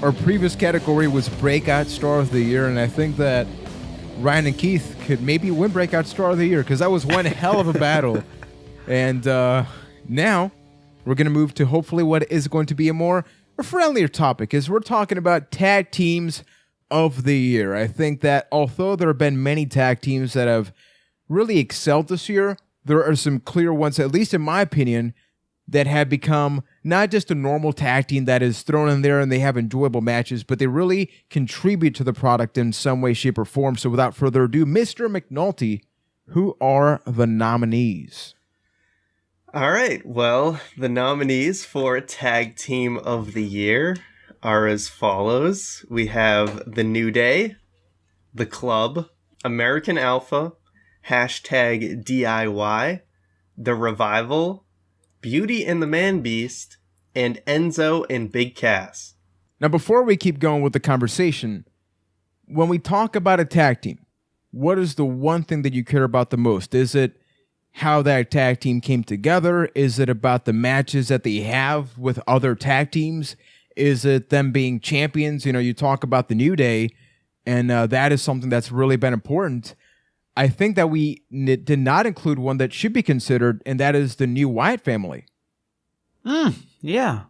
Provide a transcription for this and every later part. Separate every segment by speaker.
Speaker 1: our previous category was Breakout Star of the Year, and I think that Ryan and Keith could maybe win Breakout Star of the Year because that was one hell of a battle. And now we're going to move to hopefully what is going to be a friendlier topic, as we're talking about tag teams of the year. I think that although there have been many tag teams that have really excelled this year, there are some clear ones, at least in my opinion, that have become not just a normal tag team that is thrown in there and they have enjoyable matches, but they really contribute to the product in some way, shape, or form. So without further ado, Mr. McNulty, who are the nominees?
Speaker 2: All right, well, the nominees for Tag Team of the Year are as follows. We have The New Day, The Club, American Alpha, #DIY, The Revival, Beauty and the Man Beast, and Enzo and Big Cass.
Speaker 1: Now, before we keep going with the conversation, when we talk about a tag team, what is the one thing that you care about the most? Is it how that tag team came together? Is it about the matches that they have with other tag teams? Is it them being champions? You know, you talk about the New Day, and that is something that's really been important. I think that we did not include one that should be considered, and that is the new Wyatt family.
Speaker 3: Yeah,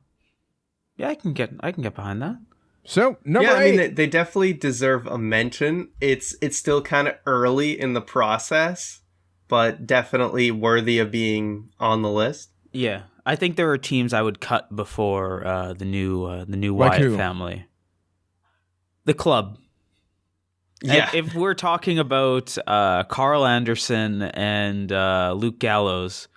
Speaker 3: I can get behind that.
Speaker 1: So number 8.
Speaker 2: I mean, they definitely deserve a mention. It's still kind of early in the process, but definitely worthy of being on the list.
Speaker 3: Yeah, I think there are teams I would cut before the new Wyatt family. The Club.
Speaker 2: Yeah.
Speaker 3: If we're talking about Carl Anderson and Luke Gallows,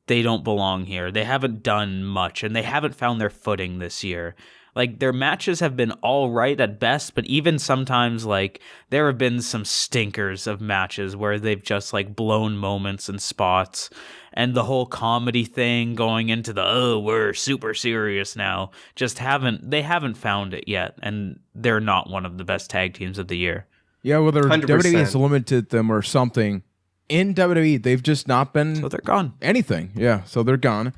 Speaker 3: they don't belong here. They haven't done much, and they haven't found their footing this year. Like, their matches have been all right at best, but even sometimes, like, there have been some stinkers of matches where they've just, like, blown moments and spots. And the whole comedy thing going into we're super serious now, they haven't found it yet, and they're not one of the best tag teams of the year.
Speaker 1: Yeah, well, WWE
Speaker 2: 100%.
Speaker 1: has limited them or something. In WWE, they've just not been...
Speaker 3: So they're gone.
Speaker 1: Anything, yeah, so they're gone.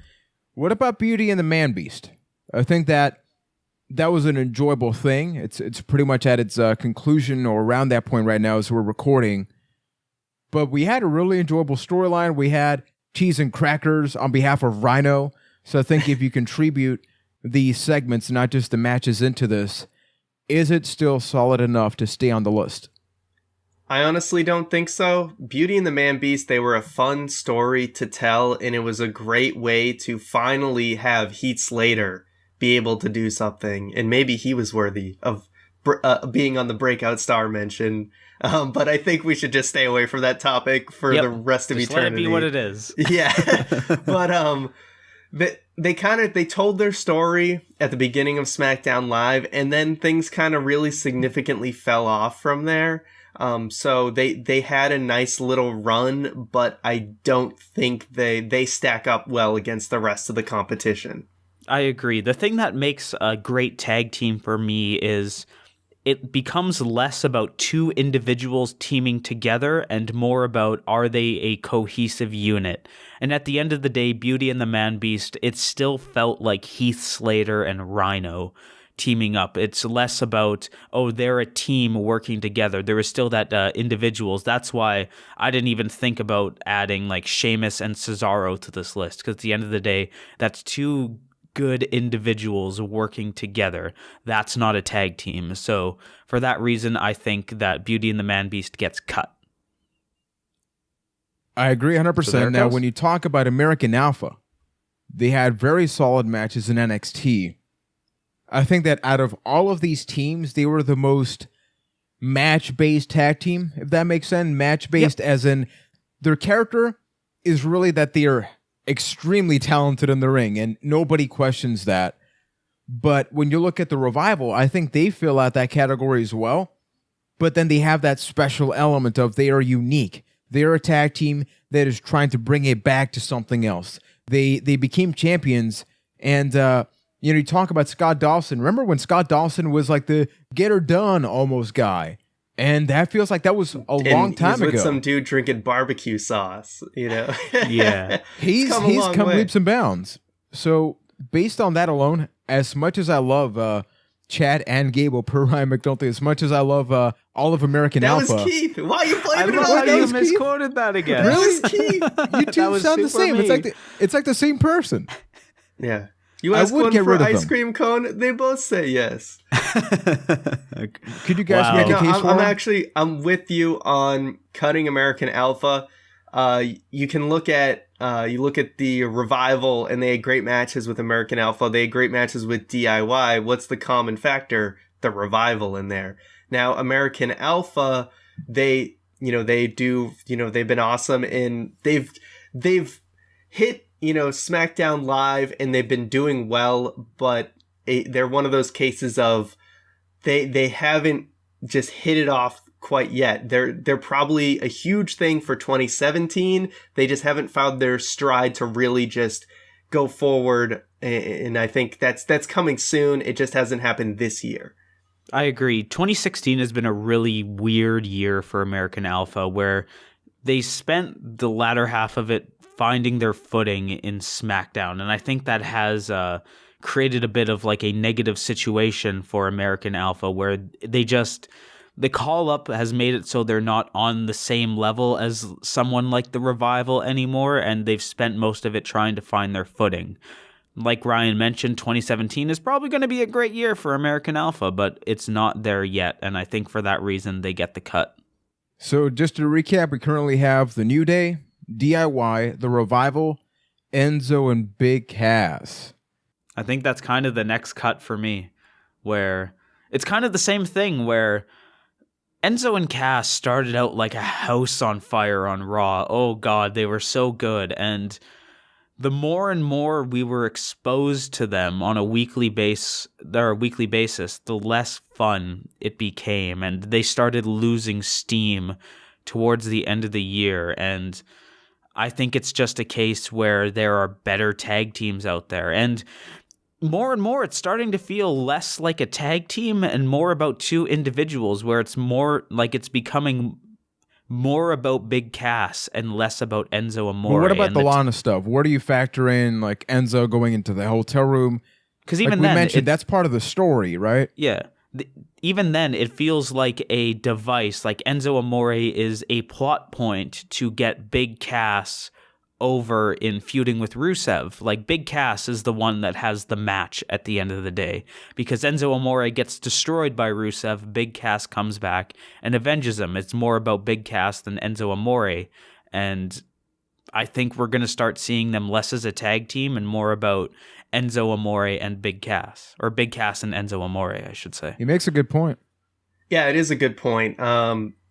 Speaker 1: What about Beauty and the Man Beast? I think that was an enjoyable thing. It's pretty much at its conclusion or around that point right now as we're recording. But we had a really enjoyable storyline. We had cheese and crackers on behalf of Rhino. So I think if you contribute these segments, not just the matches into this, is it still solid enough to stay on the list?
Speaker 2: I honestly don't think so. Beauty and the Man Beast, they were a fun story to tell, and it was a great way to finally have Heath Slater be able to do something, and maybe he was worthy of being on the Breakout Star mention. But I think we should just stay away from that topic for the rest of eternity.
Speaker 3: Let it be what it is.
Speaker 2: Yeah. But they told their story at the beginning of SmackDown Live, and then things kind of really significantly fell off from there. So they had a nice little run, but I don't think they stack up well against the rest of the competition.
Speaker 3: I agree. The thing that makes a great tag team for me is it becomes less about two individuals teaming together and more about, are they a cohesive unit? And at the end of the day, Beauty and the Man Beast, it still felt like Heath Slater and Rhino teaming up. It's less about, they're a team working together. There is still that individuals. That's why I didn't even think about adding like Sheamus and Cesaro to this list, because at the end of the day, that's two good individuals working together. That's not a tag team. So for that reason, I think that Beauty and the Man Beast gets cut.
Speaker 1: I agree 100%.
Speaker 3: So
Speaker 1: now, when you talk about American Alpha, they had very solid matches in NXT. I think that out of all of these teams, they were the most match-based tag team, if that makes sense. Match-based as in their character is really that they're extremely talented in the ring, and nobody questions that. But when you look at the Revival, I think they fill out that category as well. But then they have that special element of they are unique. They're a tag team that is trying to bring it back to something else. They became champions, and you talk about Scott Dawson. Remember when Scott Dawson was like the get her done almost guy? And that feels like that was a long time ago.
Speaker 2: With some dude drinking barbecue sauce,
Speaker 3: Yeah.
Speaker 1: he's come leaps and bounds. So based on that alone, as much as I love Chad and Gable per Ryan McNulty. As much as I love all of American Alpha.
Speaker 2: That was Keith. Why are you
Speaker 3: I
Speaker 2: blaming it
Speaker 3: love
Speaker 2: on
Speaker 3: how you
Speaker 2: Keith?
Speaker 3: misquoted that again.
Speaker 1: Really?
Speaker 2: That was Keith.
Speaker 1: You two sound the same.
Speaker 3: me.
Speaker 1: It's like the same person.
Speaker 2: Yeah. You
Speaker 1: I
Speaker 2: ask
Speaker 1: would
Speaker 2: one
Speaker 1: get
Speaker 2: for
Speaker 1: rid of
Speaker 2: ice
Speaker 1: them.
Speaker 2: cream cone, they both say yes.
Speaker 1: Could you guys
Speaker 3: Wow.
Speaker 1: make a
Speaker 2: No,
Speaker 1: case for him?
Speaker 2: I'm with you on cutting American Alpha. You can look at the Revival, and they had great matches with American Alpha. They had great matches with DIY. What's the common factor? The Revival in there. Now, American Alpha, they've been awesome, and they've hit, SmackDown Live, and they've been doing well, but they're one of those cases of they haven't just hit it off quite yet. They're probably a huge thing for 2017. They just haven't found their stride to really just go forward, and I think that's coming soon. It just hasn't happened this year.
Speaker 3: I agree. 2016 has been a really weird year for American Alpha, where they spent the latter half of it finding their footing in SmackDown, and I think that has created a bit of like a negative situation for American Alpha, where the call-up has made it so they're not on the same level as someone like the Revival anymore, and they've spent most of it trying to find their footing. Like Ryan mentioned, 2017 is probably going to be a great year for American Alpha, but it's not there yet, and I think for that reason they get the cut.
Speaker 1: So just to recap, we currently have the New Day, DIY, the Revival, Enzo, and Big Cass.
Speaker 3: I think that's kind of the next cut for me, where it's kind of the same thing where Enzo and Cass started out like a house on fire on Raw. Oh God, they were so good. And the more and more we were exposed to them on a weekly basis, the less fun it became. And they started losing steam towards the end of the year. And I think it's just a case where there are better tag teams out there. And more, it's starting to feel less like a tag team and more about two individuals, where it's more like it's becoming more about Big Cass and less about Enzo Amore.
Speaker 1: Well, what about the Lana stuff? Where do you factor in like Enzo going into the hotel room?
Speaker 3: Because
Speaker 1: like
Speaker 3: even
Speaker 1: we
Speaker 3: then,
Speaker 1: mentioned, that's part of the story, right?
Speaker 3: Yeah. Even then, it feels like a device. Like Enzo Amore is a plot point to get Big Cass over in feuding with Rusev. Like Big Cass is the one that has the match at the end of the day, because Enzo Amore gets destroyed by Rusev. Big Cass comes back and avenges him. It's more about Big Cass than Enzo Amore, and I think we're going to start seeing them less as a tag team and more about Enzo Amore and Big Cass, or Big Cass and Enzo Amore, I should say.
Speaker 1: He makes a good point.
Speaker 2: Yeah, it is a good point.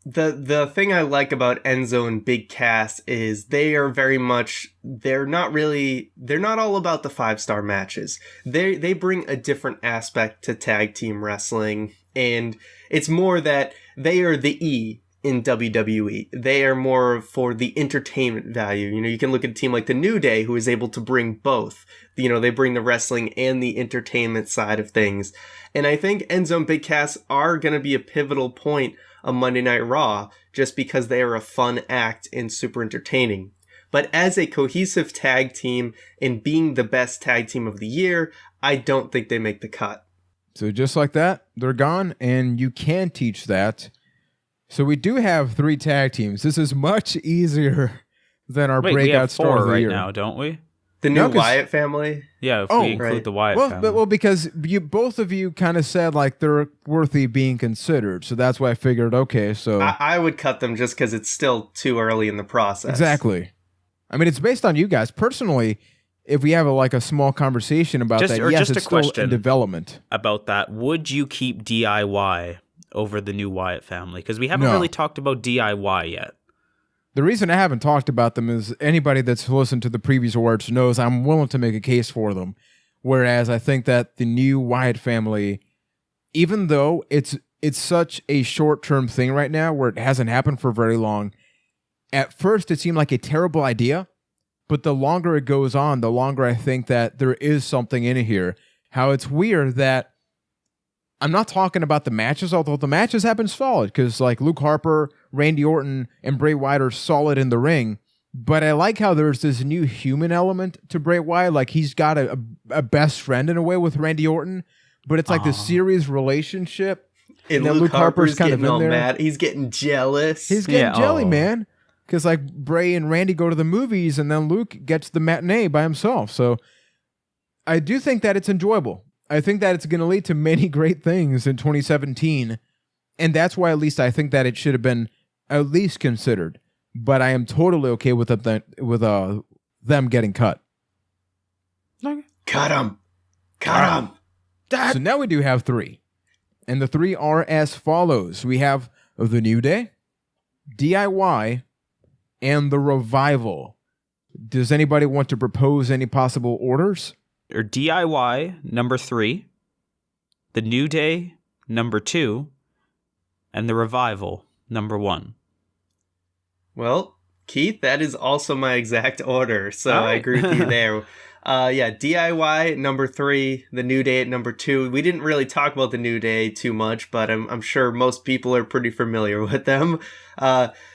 Speaker 2: The thing I like about Enzo and Big Cass is they are very much, they're not all about the 5-star matches. They bring a different aspect to tag team wrestling, and it's more that they are the E in WWE. They are more for the entertainment value. You can look at a team like the New Day, who is able to bring both. They bring the wrestling and the entertainment side of things. And I think Enzo and Big Cass are going to be a pivotal point on Monday Night Raw, just because they are a fun act and super entertaining. But as a cohesive tag team and being the best tag team of the year, I don't think they make the cut.
Speaker 1: So just like that, they're gone, and you can teach that. So we do have 3 tag teams. This is much easier than our
Speaker 3: Wait,
Speaker 1: breakout
Speaker 3: we have
Speaker 1: star
Speaker 3: 4
Speaker 1: of the
Speaker 3: right
Speaker 1: year.
Speaker 3: now, don't we?
Speaker 2: The new Wyatt family?
Speaker 3: Yeah, if
Speaker 1: Oh,
Speaker 3: we include
Speaker 2: right.
Speaker 3: the Wyatt family.
Speaker 1: Well, because both of you kind of said like they're worthy being considered, so that's why I figured, okay, so
Speaker 2: I would cut them just because it's still too early in the process.
Speaker 1: exactly. I mean, it's based on you guys personally. If we have a small conversation about that, yes,
Speaker 3: just
Speaker 1: it's
Speaker 3: a
Speaker 1: still
Speaker 3: question
Speaker 1: in development.
Speaker 3: about that. Would you keep DIY over the new Wyatt family? Because we haven't
Speaker 1: No.
Speaker 3: really talked about DIY yet.
Speaker 1: The reason I haven't talked about them is anybody that's listened to the previous awards knows I'm willing to make a case for them. Whereas I think that the new Wyatt family, even though it's such a short-term thing right now where it hasn't happened for very long, at first it seemed like a terrible idea, but the longer it goes on, the longer I think that there is something in here. How it's weird that I'm not talking about the matches, although the matches have been solid, because like Luke Harper, Randy Orton, and Bray Wyatt are solid in the ring. But I like how there's this new human element to Bray Wyatt. Like he's got a best friend in a way with Randy Orton, but it's like the series relationship.
Speaker 2: And
Speaker 1: then
Speaker 2: Luke Harper's
Speaker 1: kind of
Speaker 2: getting all
Speaker 1: in there.
Speaker 2: mad. He's getting jealous.
Speaker 1: He's getting jelly, man. Because like Bray and Randy go to the movies, and then Luke gets the matinee by himself. So I do think that it's enjoyable. I think that it's going to lead to many great things in 2017. And that's why at least I think that it should have been at least considered. But I am totally okay with them getting cut.
Speaker 2: Okay. Cut him. Cut him.
Speaker 1: So now we do have 3. And the 3 are as follows. We have The New Day, DIY, and The Revival. Does anybody want to propose any possible orders?
Speaker 3: Or DIY, number 3, The New Day, number 2, and The Revival, number 1.
Speaker 2: Well, Keith, that is also my exact order, so I agree with you there. DIY number 3, The New Day at number 2. We didn't really talk about The New Day too much, but I'm sure most people are pretty familiar with them.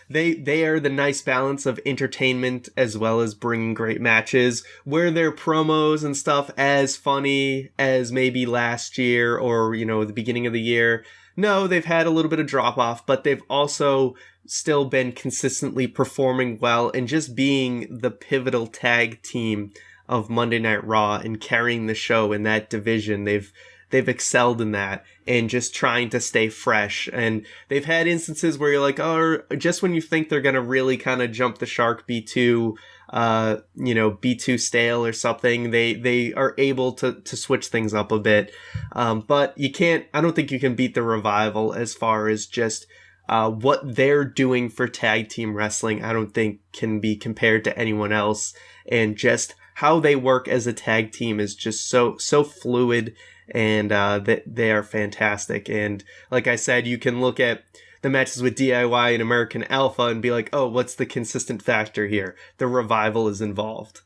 Speaker 2: They are the nice balance of entertainment as well as bringing great matches. Were their promos and stuff as funny as maybe last year or, the beginning of the year? No, they've had a little bit of drop off, but they've also still been consistently performing well and just being the pivotal tag team of Monday Night Raw and carrying the show in that division. They've excelled in that and just trying to stay fresh. And they've had instances where you're like, oh, just when you think they're going to really kind of jump the shark, be too stale or something, they are able to switch things up a bit. But I don't think you can beat the Revival as far as just what they're doing for tag team wrestling. I don't think can be compared to anyone else. And just how they work as a tag team is just so fluid, and they are fantastic. And like I said, you can look at the matches with DIY and American Alpha and be like, oh, what's the consistent factor here? The Revival is involved.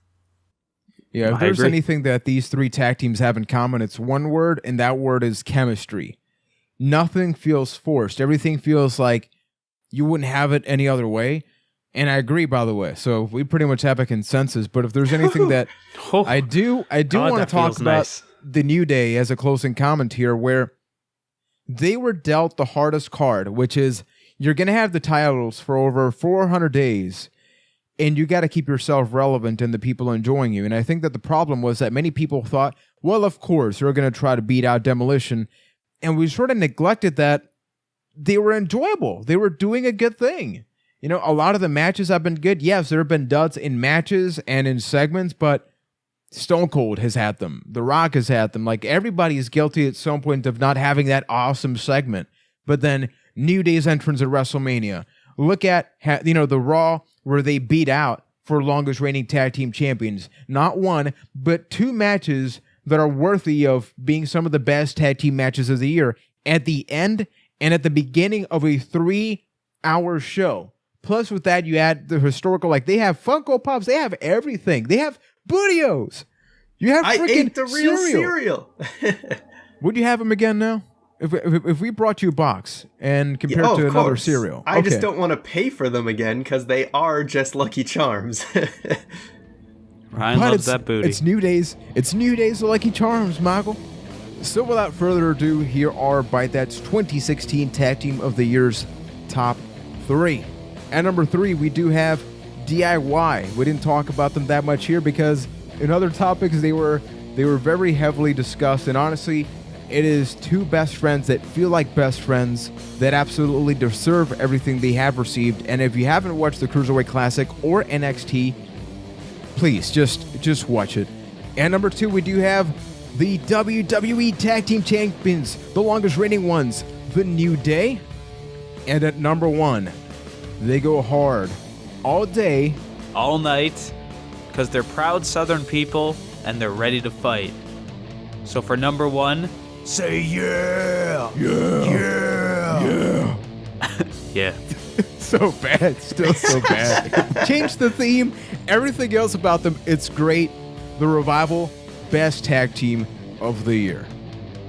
Speaker 1: Yeah, if there's anything that these 3 tag teams have in common, it's one word, and that word is chemistry. Nothing feels forced. Everything feels like you wouldn't have it any other way. And I agree, by the way. So we pretty much have a consensus. But if there's anything that I do want to talk about The New Day as a closing comment here, where they were dealt the hardest card, which is you're going to have the titles for over 400 days, and you got to keep yourself relevant and the people enjoying you. And I think that the problem was that many people thought, well, of course, they're going to try to beat out Demolition. And we sort of neglected that they were enjoyable. They were doing a good thing. A lot of the matches have been good. Yes, there have been duds in matches and in segments, but Stone Cold has had them. The Rock has had them. Like, everybody is guilty at some point of not having that awesome segment. But then New Day's entrance at WrestleMania. Look at, the Raw where they beat out for longest reigning tag team champions. Not one, but 2 matches that are worthy of being some of the best tag team matches of the year at the end and at the beginning of a 3-hour show. Plus, with that, you add the historical, like, they have Funko Pops, they have everything. They have Bootios. You have freaking
Speaker 2: ate the real cereal.
Speaker 1: Would you have them again now? If we brought you a box and compared to another cereal.
Speaker 2: I just don't want to pay for them again because they are just Lucky Charms.
Speaker 3: Ryan loves that booty.
Speaker 1: It's New Days. It's New Days of Lucky Charms, Michael. So without further ado, here are Byte That's 2016 Tag Team of the Year's top 3. At number 3, we do have DIY. We didn't talk about them that much here because in other topics they were very heavily discussed, and honestly, it is 2 best friends that feel like best friends that absolutely deserve everything they have received. And if you haven't watched the Cruiserweight Classic or NXT, please just watch it. At number 2, we do have the WWE Tag Team Champions, the longest reigning ones, The New Day. And at number 1, they go hard all day,
Speaker 3: all night, because they're proud Southern people and they're ready to fight. So for number 1, say yeah! Yeah! Yeah! Yeah! Yeah.
Speaker 1: So bad. Still so bad. Change the theme. Everything else about them, it's great. The Revival, best tag team of the year.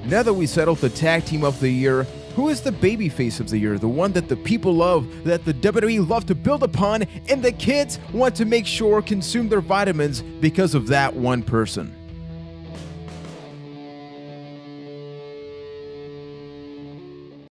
Speaker 1: Now that we settled the tag team of the year, who is the babyface of the year? The one that the people love, that the WWE love to build upon, and the kids want to make sure consume their vitamins because of that one person.